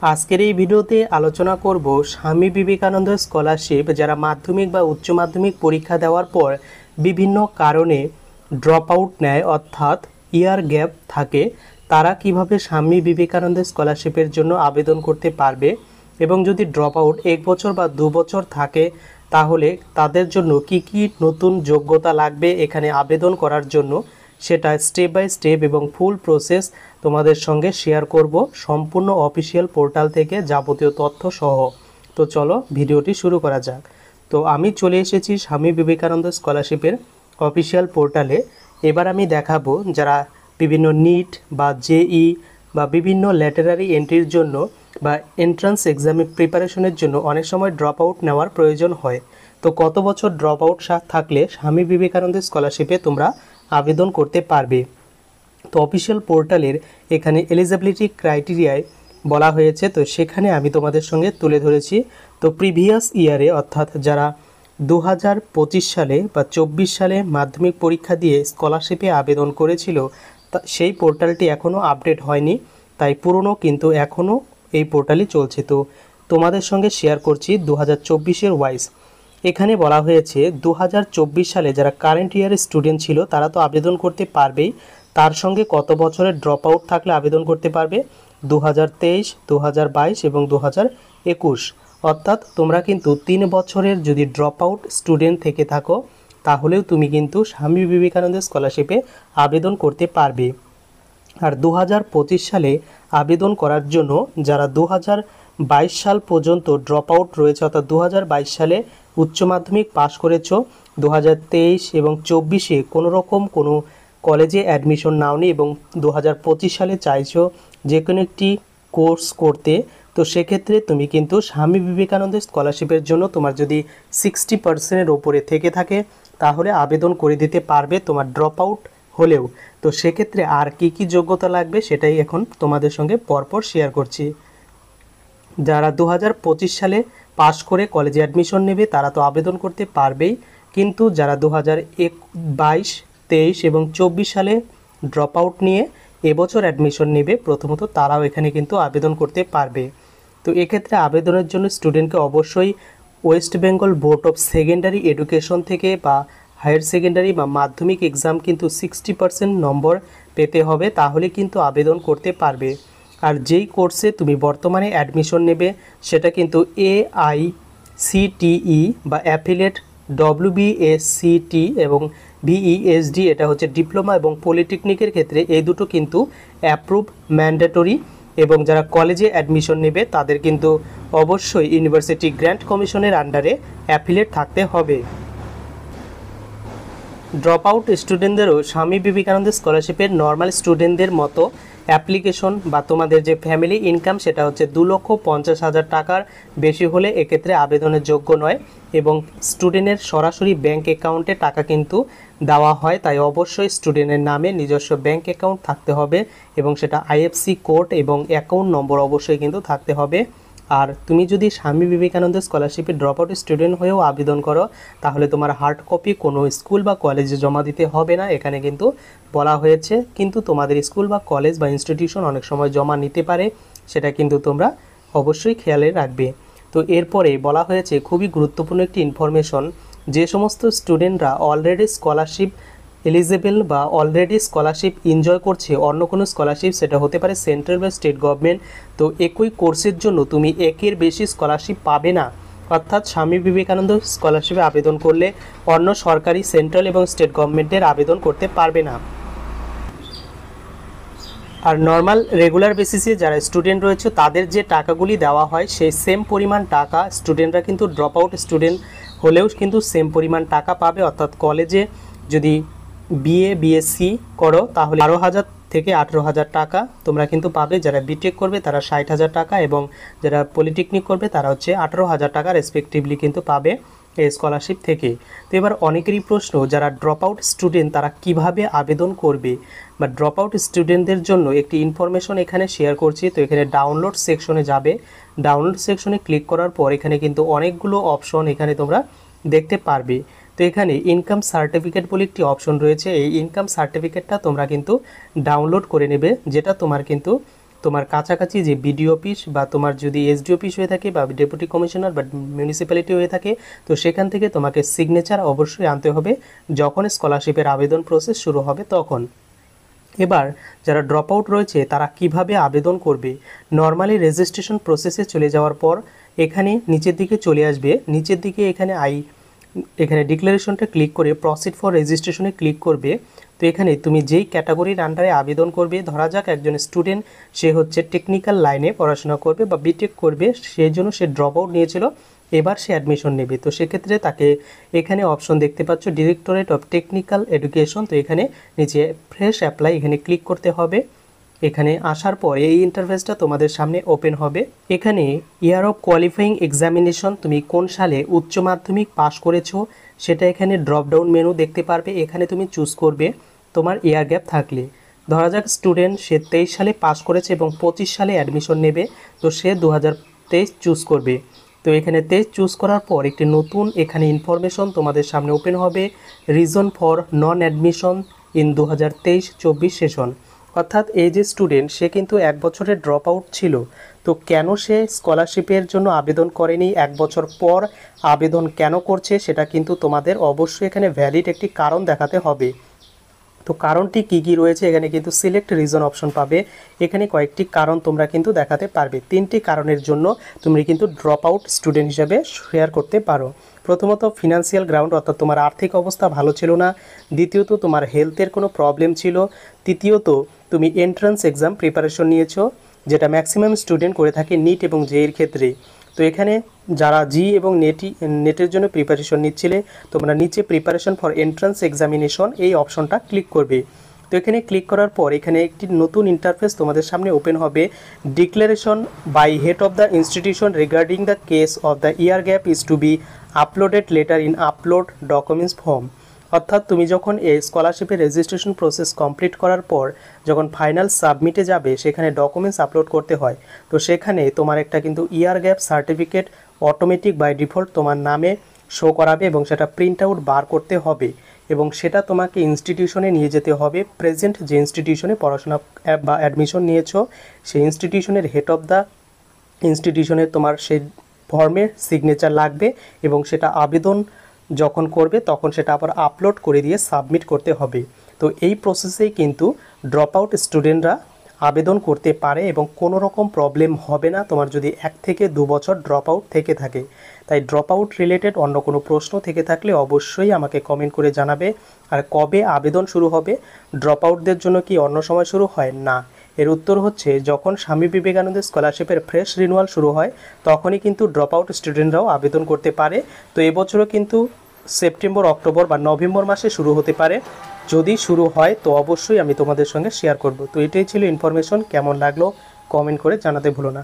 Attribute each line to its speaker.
Speaker 1: আজকের এই ভিডিওতে আলোচনা করব স্বামী বিবেকানন্দ স্কলারশিপ যারা মাধ্যমিক বা উচ্চ মাধ্যমিক পরীক্ষা দেওয়ার পর বিভিন্ন কারণে ড্রপ আউট নেয় অর্থাৎ ইয়ার গ্যাপ থাকে তারা কিভাবে স্বামী বিবেকানন্দ স্কলারশিপের জন্য আবেদন করতে পারবে এবং যদি ড্রপ আউট 1 বছর বা 2 বছর থাকে তাহলে তাদের জন্য কি কি নতুন যোগ্যতা লাগবে এখানে আবেদন করার জন্য সেটা স্টেপ বাই স্টেপ এবং ফুল প্রসেস তোমাদের সঙ্গে শেয়ার করব সম্পূর্ণ অফিসিয়াল পোর্টাল থেকে যাবতীয় তথ্য সহ। তো চলো ভিডিওটি শুরু করা যাক। তো আমি চলে এসেছি স্বামী বিবেকানন্দ স্কলারশিপের অফিসিয়াল পোর্টালে। এবার আমি দেখাবো যারা বিভিন্ন নিট বা জেই বা বিভিন্ন ল্যাটারারি এন্ট্রির জন্য বা এন্ট্রান্স এক্সামে প্রিপারেশনের জন্য অনেক সময় ড্রপ আউট নেওয়ার প্রয়োজন হয়। তো কত বছর ড্রপ আউট থাকলে স্বামী বিবেকানন্দ স্কলারশিপে তোমরা আবেদন করতে পারবে। তো অফিসিয়াল পোর্টালের এখানে এলিজিবিলিটি ক্রাইটেরিয়ায় বলা হয়েছে, তো সেখানে আমি তোমাদের সঙ্গে তুলে ধরেছি। তো প্রিভিয়াস ইয়ারে অর্থাৎ যারা 2025 সালে বা 24 সালে মাধ্যমিক পরীক্ষা দিয়ে স্কলারশিপে আবেদন করেছিল সেই পোর্টালটি এখনও আপডেট হয়নি, তাই পুরনো কিন্তু এখনও এই পোর্টালই চলছে। তো তোমাদের সঙ্গে শেয়ার করছি 2024-এর ওয়াইজ। এখানে বলা হয়েছে 2024 সালে যারা কারেন্ট ইয়ারের স্টুডেন্ট ছিল তারা তো আবেদন করতে পারবেই, তার সঙ্গে কত বছরের ড্রপ আউট থাকলে আবেদন করতে পারবে 2023, 2022 এবং 2021। অর্থাৎ তোমরা কিন্তু 3 বছরের যদি ড্রপ আউট স্টুডেন্ট থেকে থাকো তাহলেও তুমি কিন্তু স্বামী বিবেকানন্দ স্কলারশিপে আবেদন করতে পারবে। আর 2025 সালে আবেদন করার জন্য যারা 2022 সাল পর্যন্ত ড্রপ আউট রয়েছে অর্থাৎ 2022 সালে উচ্চ মাধ্যমিক পাশ করেছো, 2023 এবং 24-এ কোনোরকম কোনো কলেজে অ্যাডমিশন নাওনি এবং 2025 সালে চাইছো যে কোনো একটি কোর্স করতে, তো সেক্ষেত্রে তুমি কিন্তু স্বামী বিবেকানন্দ স্কলারশিপের জন্য তোমার যদি 60%-এর ওপরে থেকে থাকে তাহলে আবেদন করে দিতে পারবে তোমার ড্রপ আউট হলেও। তো সেক্ষেত্রে আর কি কি যোগ্যতা লাগবে সেটাই এখন তোমাদের সঙ্গে পরপর শেয়ার করছি। যারা 2025 সালে পাশ করে কলেজে অ্যাডমিশন নেবে তারা তো আবেদন করতে পারবেই, কিন্তু যারা 2022, 23 এবং 24 সালে ড্রপ আউট নিয়ে এবছর অ্যাডমিশন নেবে প্রথমত তারাও এখানে কিন্তু আবেদন করতে পারবে। তো এক্ষেত্রে আবেদনের জন্য স্টুডেন্টকে অবশ্যই West Bengal board of secondary education থেকে বা হায়ার সেকেন্ডারি বা মাধ্যমিক এক্সাম কিন্তু 60% নম্বর পেতে হবে, তাহলে কিন্তু আবেদন করতে পারবে। আর যেই কোর্সে তুমি বর্তমানে অ্যাডমিশন নেবে সেটা কিন্তু AICTE বা অ্যাফিলিয়েট WBSCT এবং VESD, এটা হচ্ছে ডিপ্লোমা এবং পলিটেকনিকের ক্ষেত্রে এই দুটো কিন্তু অ্যাপ্রুভ ম্যান্ডেটরি। এবং যারা কলেজে অ্যাডমিশন নেবে তাদের কিন্তু অবশ্যই ইউনিভার্সিটি গ্র্যান্ট কমিশনের আন্ডারে অ্যাফিলিয়েট থাকতে হবে। ড্রপ আউট স্টুডেন্টদেরও স্বামী বিবেকানন্দ স্কলারশিপের নর্মাল স্টুডেন্টদের মতো অ্যাপ্লিকেশন বা তোমাদের যে ফ্যামিলি ইনকাম সেটা হচ্ছে 2,50,000 টাকার বেশি হলে এক্ষেত্রে আবেদনের যোগ্য নয় এবং স্টুডেন্টের সরাসরি ব্যাংক অ্যাকাউন্টে টাকা কিন্তু দেওয়া হয়, তাই অবশ্যই স্টুডেন্টের নামে নিজস্ব ব্যাংক অ্যাকাউন্ট থাকতে হবে এবং সেটা IFSC কোড এবং অ্যাকাউন্ট নম্বর অবশ্যই কিন্তু থাকতে হবে। আর তুমি যদি Swami Vivekananda স্কলারশিপে drop out student হয়েও আবেদন করো তাহলে তোমার হার্ড কপি কোনো স্কুল বা কলেজে জমা দিতে হবে না এখানে কিন্তু বলা হয়েছে, কিন্তু তোমাদের স্কুল বা কলেজ বা ইনস্টিটিউশন অনেক সময় জমা নিতে পারে, সেটা কিন্তু তোমরা অবশ্যই খেয়ালে রাখবে। তো এরপরে বলা হয়েছে খুবই গুরুত্বপূর্ণ একটি ইনফরমেশন, যে সমস্ত স্টুডেন্টরা অলরেডি স্কলারশিপ এলিজিবল বা অলরেডি স্কলারশিপ এনজয় করছে অন্য কোনো স্কলারশিপ, সেটা হতে পারে সেন্ট্রাল বা স্টেট গভর্নমেন্ট, তো একই কোর্সের জন্য তুমি একের বেশি স্কলারশিপ পাবে না। অর্থাৎ স্বামী বিবেকানন্দ স্কলারশিপে আবেদন করলে অন্য সরকারি সেন্ট্রাল এবং স্টেট গভর্নমেন্টের আবেদন করতে পারবে না। আর নর্মাল রেগুলার বেসিসে যারা স্টুডেন্ট রয়েছে তাদের যে টাকাগুলি দেওয়া হয় সেই সেম পরিমাণ টাকা স্টুডেন্টরা কিন্তু ড্রপ আউট স্টুডেন্ট হলেও কিন্তু সেম পরিমাণ টাকা পাবে। অর্থাৎ কলেজে যদি BSc করো তাহলে 12,000 থেকে 18,000 টাকা তোমরা কিন্তু পাবে, যারা বিটেক করবে তারা 60,000 টাকা এবং যারা পলিটেকনিক করবে তারা হচ্ছে 18,000 টাকা রেসপেক্টিভলি কিন্তু পাবে এই স্কলারশিপ থেকে। তো এবার অনেকেরই প্রশ্ন, যারা ড্রপ আউট স্টুডেন্ট তারা কিভাবে আবেদন করবে বা ড্রপ আউট স্টুডেন্টদের জন্য একটি ইনফরমেশন এখানে শেয়ার করছি। তো এখানে ডাউনলোড সেকশনে যাবে, ডাউনলোড সেকশনে ক্লিক করার পর এখানে কিন্তু অনেকগুলো অপশন এখানে তোমরা দেখতে পারবে। তো এখানে ইনকাম সার্টিফিকেট বলে একটি অপশন রয়েছে, এই ইনকাম সার্টিফিকেটটা তোমরা কিন্তু ডাউনলোড করে নেবে, যেটা তোমার কিন্তু তোমার কাছাকাছি যে বিডিও অফিস বা তোমার যদি এসডি অফিস হয়ে থাকে বা ডেপুটি কমিশনার বা মিউনিসিপ্যালিটি হয়ে থাকে, তো সেখান থেকে তোমাকে সিগনেচার অবশ্যই আনতে হবে যখন স্কলারশিপের আবেদন প্রসেস শুরু হবে তখন। এবার যারা ড্রপ আউট রয়েছে তারা কিভাবে আবেদন করবে? নর্মালি রেজিস্ট্রেশন প্রসেসে চলে যাওয়ার পর এখানে নিচের দিকে চলে আসবে, নিচের দিকে এখানে ডিক্লারেশনটা ক্লিক করে প্রসিড ফর রেজিস্ট্রেশনে ক্লিক করবে। তো এখানে তুমি যেই ক্যাটাগরির আন্ডারে আবেদন করবে, ধরা যাক একজন স্টুডেন্ট সে হচ্ছে টেকনিক্যাল লাইনে পড়াশোনা করবে বা বিটেক করবে, সেই জন্য সে ড্রপ আউট নিয়েছিল, এবার সে অ্যাডমিশন নেবে। তো সেক্ষেত্রে তাকে এখানে অপশন দেখতে পাচ্ছ ডিরেক্টরেট অফ টেকনিক্যাল এডুকেশন, তো এখানে নিচে ফ্রেশ অ্যাপ্লাই এখানে ক্লিক করতে হবে। এখানে আসার পর এই ইন্টারফেসটা তোমাদের সামনে ওপেন হবে। এখানে ইয়ার অফ কোয়ালিফাইং এক্সামিনেশন, তুমি কোন সালে উচ্চ মাধ্যমিক পাস করেছো সেটা এখানে ড্রপ ডাউন মেনু দেখতে পারবে। এখানে তুমি চুজ করবে তোমার ইয়ার গ্যাপ থাকলে, ধরা যাক স্টুডেন্ট সে 23 সালে পাস করেছে এবং 25 সালে অ্যাডমিশন নেবে, তো সে 2023 চুজ করবে। তো এখানে 23 চুজ করার পর একটি নতুন এখানে ইনফরমেশন তোমাদের সামনে ওপেন হবে, reason for non admission in 2023-24 session. অর্থাৎ এই যে স্টুডেন্ট সে কিন্তু 1 বছরের ড্রপ আউট ছিল, তো কেন সে স্কলারশিপের জন্য আবেদন করেনি, 1 বছর পর আবেদন কেন করছে, সেটা কিন্তু তোমাদের অবশ্যই এখানে ভ্যালিড একটি কারণ দেখাতে হবে। তো কারণটি কি কি রয়েছে এখানে কিন্তু সিলেক্ট রিজন অপশন পাবে, এখানে কয়েকটি কারণ তোমরা কিন্তু দেখাতে পারবে। 3টি কারণের জন্য তুমি কিন্তু ড্রপ আউট স্টুডেন্ট হিসাবে শেয়ার করতে পারো। প্রথমত ফিনান্সিয়াল গ্রাউন্ড, অর্থাৎ তোমার আর্থিক অবস্থা ভালো ছিল না। দ্বিতীয়ত তোমার হেলথের কোনো প্রবলেম ছিল। তৃতীয়ত তুমি এন্ট্রান্স এক্সাম প্রিপারেশন নিয়েছো, যেটা ম্যাক্সিমাম স্টুডেন্ট করে থাকে নিট এবং জেইর ক্ষেত্রে। তো এখানে যারা জি এবং নেটের জন্য প্রিপারেশন নিচ্ছিলে, তোমরা নিচে প্রিপারেশন ফর এন্ট্রান্স এক্সামিনেশন এই অপশনটা ক্লিক করবে। তো এখানে ক্লিক করার পর এখানে একটি নতুন ইন্টারফেস তোমাদের সামনে ওপেন হবে, declaration by head of the institution regarding the case of the year gap is to be uploaded later in upload documents form. অর্থাৎ তুমি যখন এই স্কলারশিপের রেজিস্ট্রেশন প্রসেস কমপ্লিট করার পর যখন ফাইনাল সাবমিটে যাবে সেখানে ডকুমেন্টস আপলোড করতে হয়, তো সেখানে তোমার একটা কিন্তু year gap certificate automatic by default তোমার নামে শো করাবে এবং সেটা প্রিন্ট আউট বার করতে হবে এবং সেটা তোমাকে ইনস্টিটিউশনে নিয়ে যেতে হবে। প্রেজেন্ট যে ইনস্টিটিউশনে পড়াশোনা বা অ্যাডমিশন নিয়েছো সেই ইনস্টিটিউশনের হেড অফ দ্য ইনস্টিটিউশনে তোমার সেই ফর্মে সিগনেচার লাগবে এবং সেটা আবেদন যখন করবে তখন সেটা আবার আপলোড করে দিয়ে সাবমিট করতে হবে। তো এই প্রসেসেই কিন্তু ড্রপ আউট স্টুডেন্টরা আবেদন করতে পারে এবং কোনো রকম প্রবলেম হবে না তোমার যদি 1 থেকে 2 বছর ড্রপ আউট থেকে থাকে। তাই ড্রপ আউট রিলেটেড অন্য কোনো প্রশ্ন থেকে থাকলে অবশ্যই আমাকে কমেন্ট করে জানাবে। আর কবে আবেদন শুরু হবে? ড্রপ আউটদের জন্য কি অন্য সময় শুরু হয়? না, এর উত্তর হচ্ছে যখন স্বামী বিবেকানন্দ স্কলারশিপের ফ্রেশ রিনুয়াল শুরু হয় তখনই কিন্তু ড্রপ আউট স্টুডেন্টরাও আবেদন করতে পারে। তো এবছরও কিন্তু সেপ্টেম্বর, অক্টোবর বা নভেম্বর মাসে শুরু হতে পারে। যদি শুরু হয় তো অবশ্যই আমি তোমাদের সঙ্গে শেয়ার করব। তো এটাই ছিল ইনফরমেশন, কেমন লাগলো কমেন্ট করে জানাতে ভুলো না।